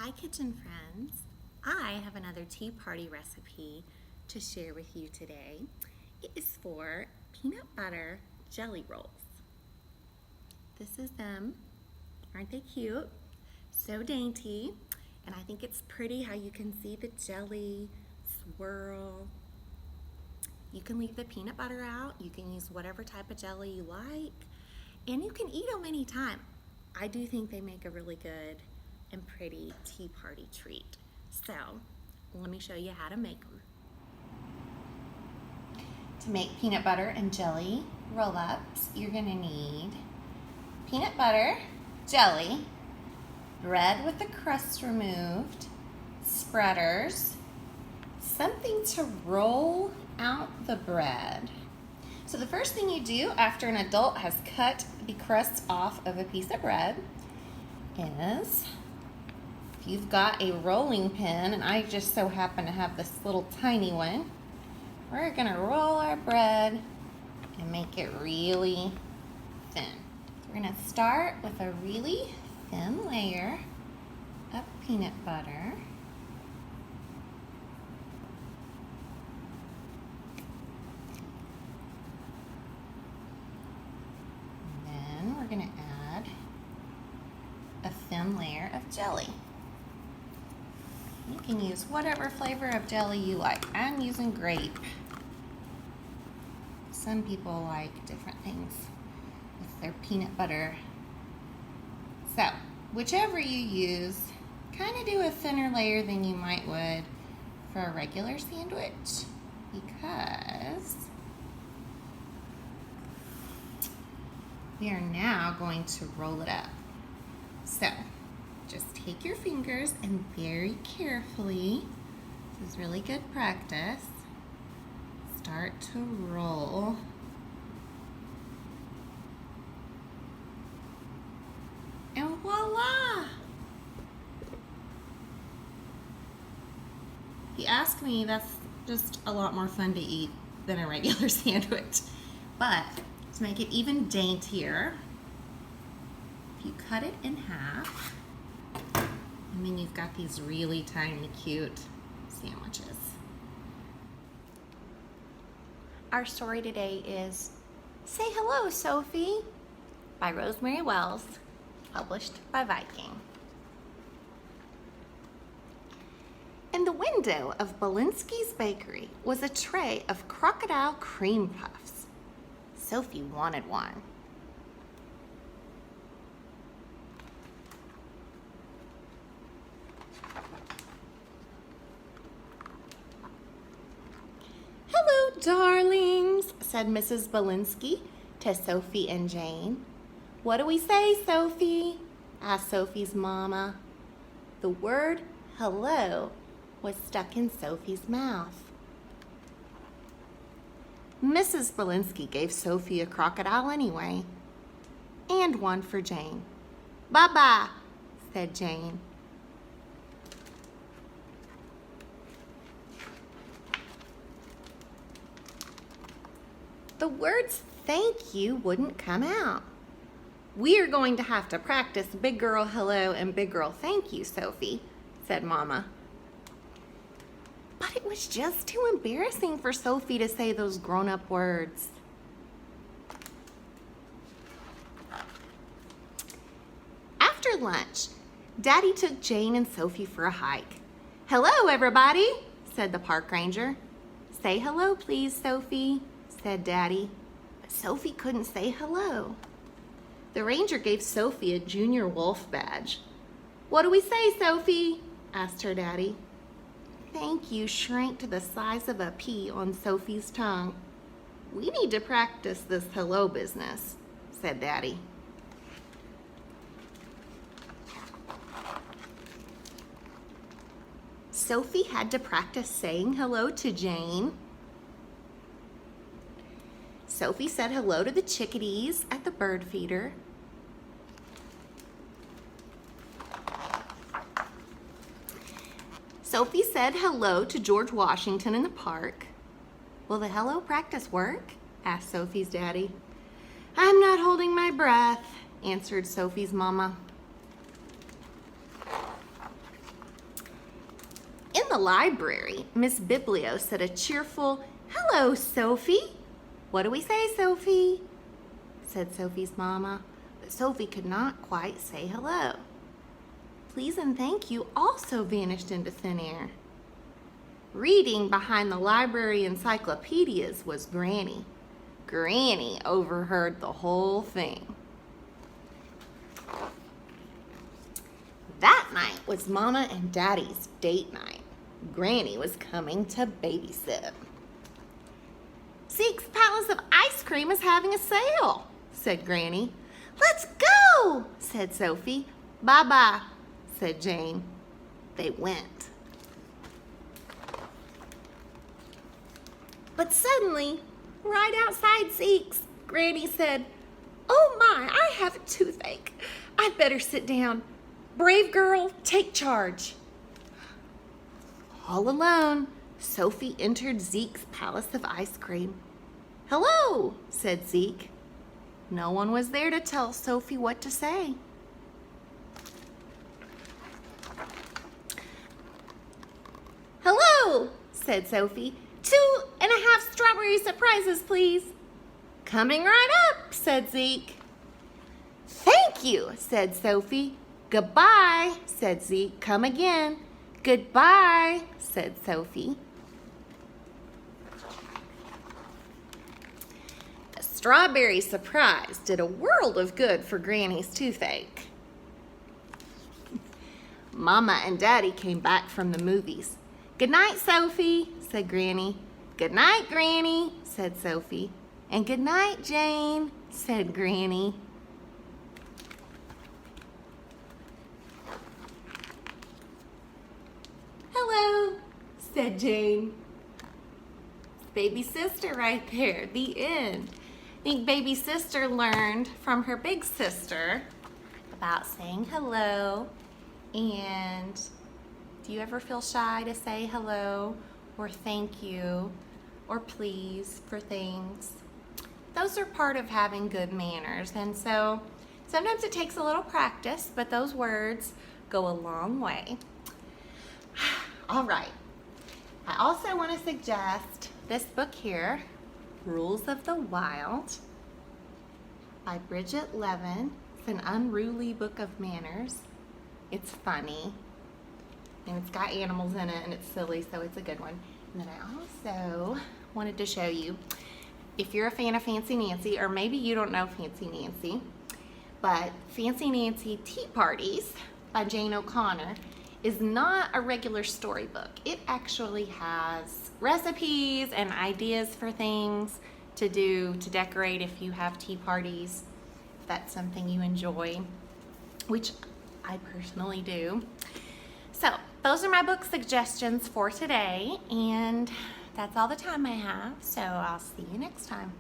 Hi kitchen friends, I have another tea party recipe to share with you today. It is for peanut butter jelly rolls. This is them. Aren't they cute? So dainty. And I think it's pretty how you can see the jelly swirl. You can leave the peanut butter out. You can use whatever type of jelly you like. And you can eat them anytime. I do think they make a really good and pretty tea party treat. So let me show you how to make them. To make peanut butter and jelly roll-ups, you're gonna need peanut butter, jelly, bread with the crust removed, spreaders, something to roll out the bread. So the first thing you do after an adult has cut the crust off of a piece of bread is, if you've got a rolling pin, and I just so happen to have this little tiny one, we're gonna roll our bread and make it really thin. So we're gonna start with a really thin layer of peanut butter. And then we're gonna add a thin layer of jelly. You can use whatever flavor of jelly you like. I'm using grape. Some people like different things with their peanut butter. So, whichever you use, kind of do a thinner layer than you might would for a regular sandwich, because we are now going to roll it up. So, just take your fingers and very carefully, this is really good practice, start to roll. And voila! If you ask me, that's just a lot more fun to eat than a regular sandwich. But to make it even daintier, if you cut it in half, and then you've got these really tiny, cute sandwiches. Our story today is Say Hello, Sophie by Rosemary Wells, published by Viking. In the window of Belinsky's bakery was a tray of crocodile cream puffs. Sophie wanted one. "Hello, darlings," said Mrs. Belinsky to Sophie and Jane. "What do we say, Sophie?" asked Sophie's mama. The word hello was stuck in Sophie's mouth. Mrs. Belinsky gave Sophie a crocodile anyway, and one for Jane. "Bye-bye," said Jane. The words thank you wouldn't come out. "We are going to have to practice big girl hello and big girl thank you, Sophie," said Mama. But it was just too embarrassing for Sophie to say those grown-up words. After lunch, Daddy took Jane and Sophie for a hike. "Hello, everybody," said the park ranger. "Say hello, please, Sophie," said Daddy. But Sophie couldn't say hello. The ranger gave Sophie a junior wolf badge. "What do we say, Sophie?" asked her daddy. Thank you shrank to the size of a pea on Sophie's tongue. "We need to practice this hello business," said Daddy. Sophie had to practice saying hello to Jane. Sophie said hello to the chickadees at the bird feeder. Sophie said hello to George Washington in the park. "Will the hello practice work?" asked Sophie's daddy. "I'm not holding my breath," answered Sophie's mama. the library, Miss Biblio said a cheerful, "Hello, Sophie." "What do we say, Sophie?" said Sophie's mama, but Sophie could not quite say hello. "Please and thank you" also vanished into thin air. Reading behind the library encyclopedias was Granny. Granny overheard the whole thing. That night was Mama and Daddy's date night. Granny was coming to babysit. "Zeke's Palace of Ice Cream is having a sale," said Granny. "Let's go," said Sophie. "Bye-bye," said Jane. They went. But suddenly, right outside Zeke's, Granny said, "Oh my, I have a toothache. I'd better sit down. Brave girl, take charge." All alone, Sophie entered Zeke's Palace of Ice Cream. "Hello," said Zeke. No one was there to tell Sophie what to say. "Hello," said Sophie. 2.5 strawberry surprises, please." "Coming right up," said Zeke. "Thank you," said Sophie. "Goodbye," said Zeke. "Come again." "Goodbye," said Sophie. The strawberry surprise did a world of good for Granny's toothache. Mama and Daddy came back from the movies. "Good night, Sophie," said Granny. "Good night, Granny," said Sophie. "And good night, Jane," said Granny. "Hello," said Jane. Baby sister right there, the end. I think baby sister learned from her big sister about saying hello. And do you ever feel shy to say hello or thank you or please for things? Those are part of having good manners. And so sometimes it takes a little practice, but those words go a long way. All right. I also want to suggest this book here, Rules of the Wild by Bridget Levin. It's an unruly book of manners. It's funny, and it's got animals in it, and it's silly, so it's a good one. And then I also wanted to show you, if you're a fan of Fancy Nancy, or maybe you don't know Fancy Nancy, but Fancy Nancy Tea Parties by Jane O'Connor is not a regular storybook. It actually has recipes and ideas for things to do, to decorate if you have tea parties, if that's something you enjoy, which I personally do. So those are my book suggestions for today, and that's all the time I have, so I'll see you next time.